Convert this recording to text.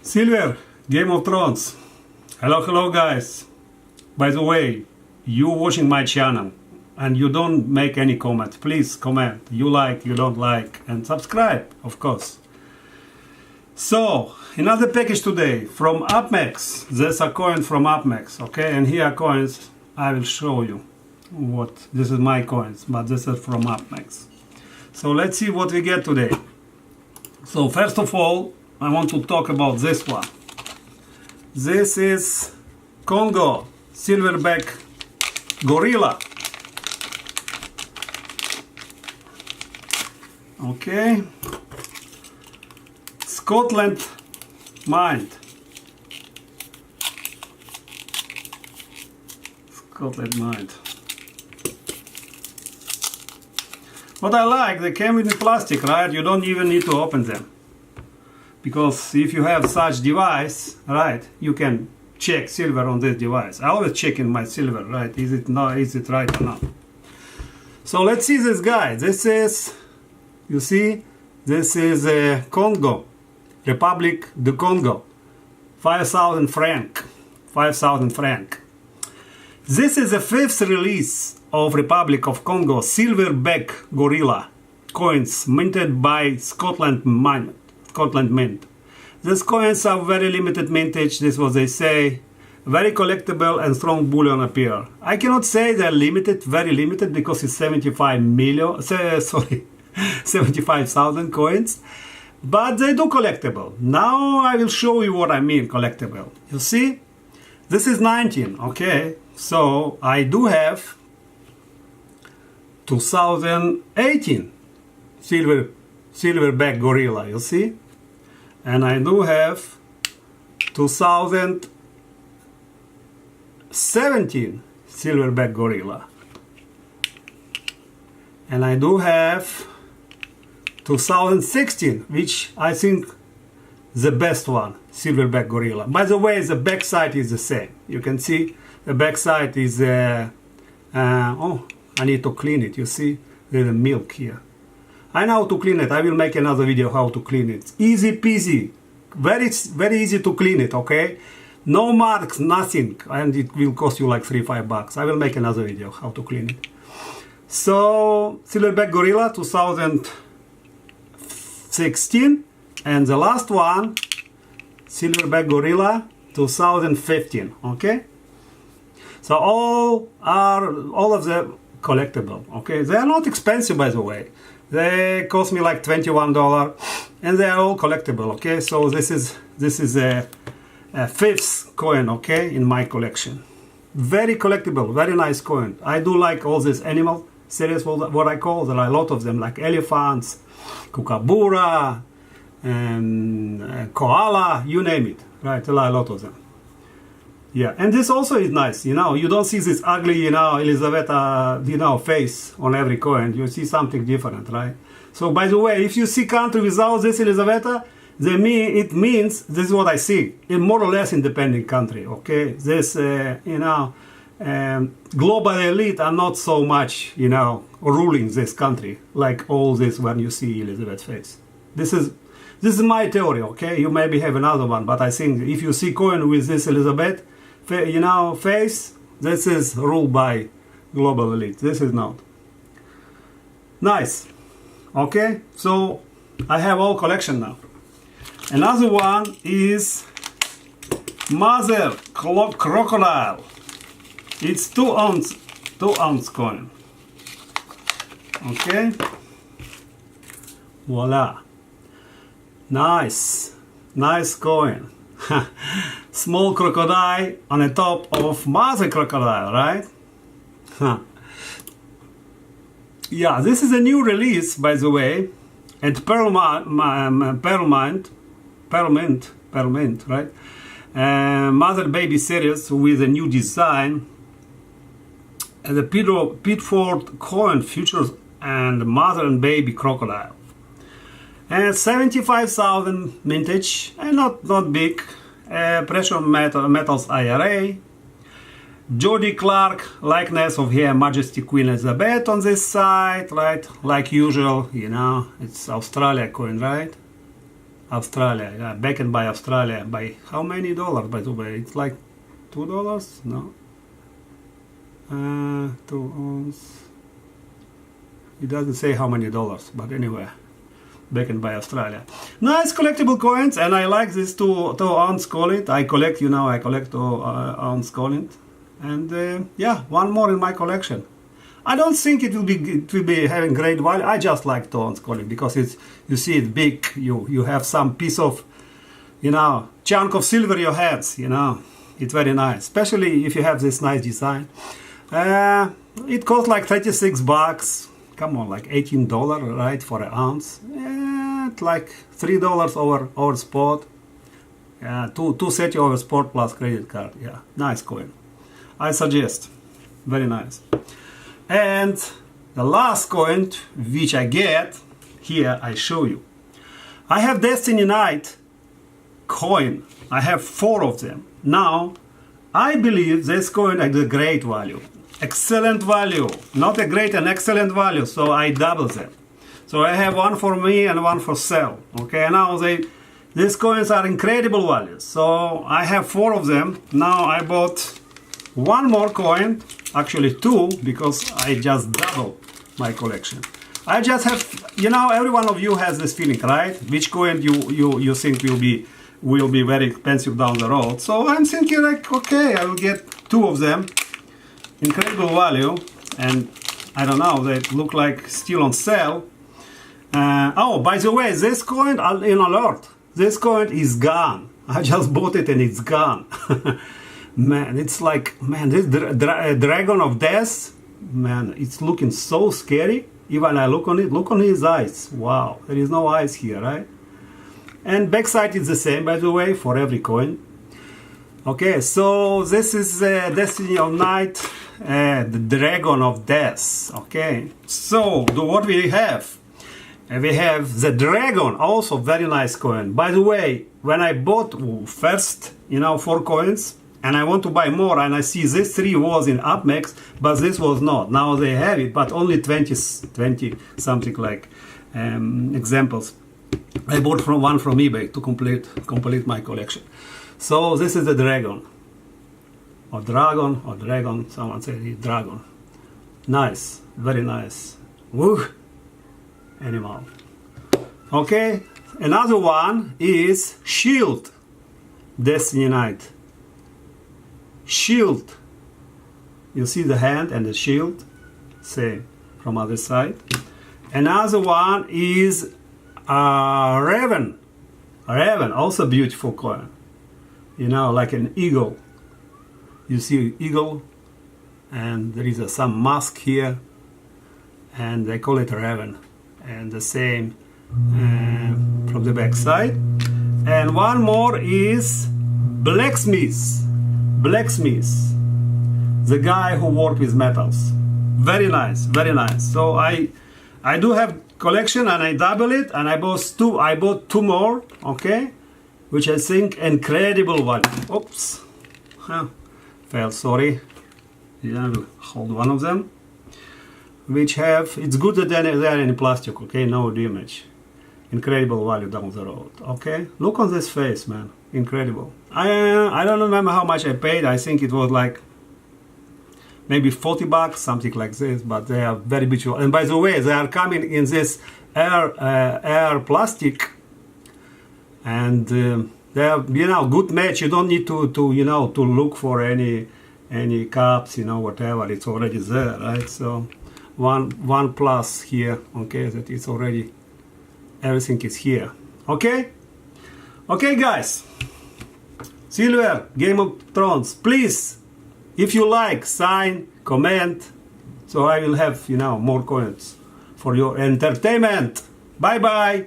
Silver, Game of Thrones. Hello guys. By the way, you watching my channel and you don't make any comment, please comment. You like, you don't like, and subscribe, of course. So, another package today from UpMax. There's a coin from UpMax, okay? And here are coins. I will show you what. This is my coins, but this is from UpMax. So let's see what we get today. So first of all, I want to talk about this one. This is Congo silverback gorilla. Okay. Scotland mint. Scotland mint. What I like, they came in plastic, right? You don't even need to open them. Because if you have such device, right, you can check silver on this device. I always check in my silver, right? Is it right or not? So let's see this guy. This is, you see, this is Congo, Republic de Congo, 5,000 franc, 5,000 franc. This is the fifth release of Republic of Congo silverback gorilla coins minted by Scotland Mint. These coins are very limited mintage, this is what they say, very collectible and strong bullion appear. I cannot say they're limited, very limited, because it's 75,000 coins, but they do collectible. Now I will show you what I mean collectible. You see, this is 19, okay, so I do have 2018 silverback gorilla, you see, and I do have 2017 silverback gorilla, and I do have 2016, which I think the best one, silverback gorilla. By the way, the back side is the same. You can see the back side is oh, I need to clean it. You see there's a milk here. I know how to clean it. I will make another video how to clean it. Easy peasy. Very easy to clean it, okay? No marks, nothing. And it will cost you like $3-5. I will make another video how to clean it. So, silverback gorilla 2016. And the last one, silverback gorilla 2015, okay? So all of them collectible, okay? They are not expensive, by the way. They cost me like $21, and they are all collectible, okay? So this is a fifth coin, okay, in my collection. Very collectible, very nice coin. I do like all this animal series, what I call. There are a lot of them, like elephants, kookaburra, and koala, you name it, right? There are a lot of them. Yeah, and this also is nice, you know, you don't see this ugly, you know, Elizaveta, you know, face on every coin. You see something different, right? So, by the way, if you see country without this Elizaveta, it means, this is what I see, a more or less independent country, okay? This, you know, global elite are not so much, you know, ruling this country, like all this when you see Elizabeth's face. This is my theory, okay? You maybe have another one, but I think if you see coin with this Elizabeth, you know, face, this is ruled by global elite. This is not. Nice. Okay, so I have all collection now. Another one is mother crocodile. It's 2 ounce coin. Okay. Voila. Nice coin. Small crocodile on the top of mother crocodile, right? Yeah, this is a new release, by the way, at Pearl Mint, right? Mother baby series with a new design. And the Pitford coin features and mother and baby crocodile. And 75,000 mintage, and not big. Precious metals IRA. Jodie Clark likeness of Her Majesty Queen Elizabeth on this side, right? Like usual, you know, it's Australia coin, right? Australia, yeah, backed by Australia. By how many dollars, by the way? It's like $2? No. 2 ounce. It doesn't say how many dollars, but anyway, backed by Australia. Nice collectible coins, and I like this 2-ounce collet. I collect, I collect 2-ounce collet, and yeah, one more in my collection. I don't think it will be having great value. I just like 2-ounce collet because you see it big. You have some piece of chunk of silver in your hands. It's very nice, especially if you have this nice design. It costs like $36. Come on, like $18, right, for an ounce. Yeah, it's like $3 over spot. Yeah, $2.30 over spot plus credit card. Yeah, nice coin. I suggest. Very nice. And the last coin which I get, here I show you. I have Destiny Knight coin. I have 4 of them. Now, I believe this coin has a great value. Excellent value. Not a great, an excellent value. So I double them. So I have one for me and one for sale. Okay, now these coins are incredible values. So I have 4 of them. Now I bought one more coin. Actually 2, because I just doubled my collection. I just have, every one of you has this feeling, right? Which coin you think will be very expensive down the road. So I'm thinking like, okay, I will get 2 of them. Incredible value, and I don't know, they look like still on sale. Oh, by the way, this coin, in alert, this coin is gone. I just bought it and it's gone. Man, it's like, man, this dragon of death, man, it's looking so scary. Even I look on it, look on his eyes. Wow, there is no eyes here, right? And backside is the same, by the way, for every coin. Okay, so this is Destiny of Night, the Dragon of Death. Okay, so what we have? We have the Dragon, also very nice coin. By the way, when I bought first, 4 coins, and I want to buy more, and I see this 3 was in UpMax, but this was not. Now they have it, but only 20 something like examples. I bought one from eBay to complete my collection. So this is the dragon, or dragon, someone said dragon. Nice, very nice. Woo, animal. Okay, another one is Shield, Destiny Knight. Shield. You see the hand and the shield, same from other side. Another one is Raven. Raven, also beautiful coin. Like an eagle. You see eagle, and there is some mask here, and they call it a raven. And the same from the back side. And one more is blacksmith. Blacksmith, the guy who worked with metals. Very nice, very nice. So I do have collection, and I double it, and I bought 2 more. Okay. Which I think incredible value. Oops, fell, sorry. Yeah, we'll hold one of them. Which have, it's good that they are in plastic, okay, no damage. Incredible value down the road, okay. Look on this face, man, incredible. I don't remember how much I paid. I think it was like maybe $40, something like this, but they are very beautiful. And by the way, they are coming in this air plastic. And they are, good match. You don't need to look for any cups, whatever. It's already there, right? So one plus here, okay, that is already, everything is here. Okay, guys. Silver, Game of Thrones. Please, if you like, sign, comment, so I will have more coins for your entertainment. Bye bye.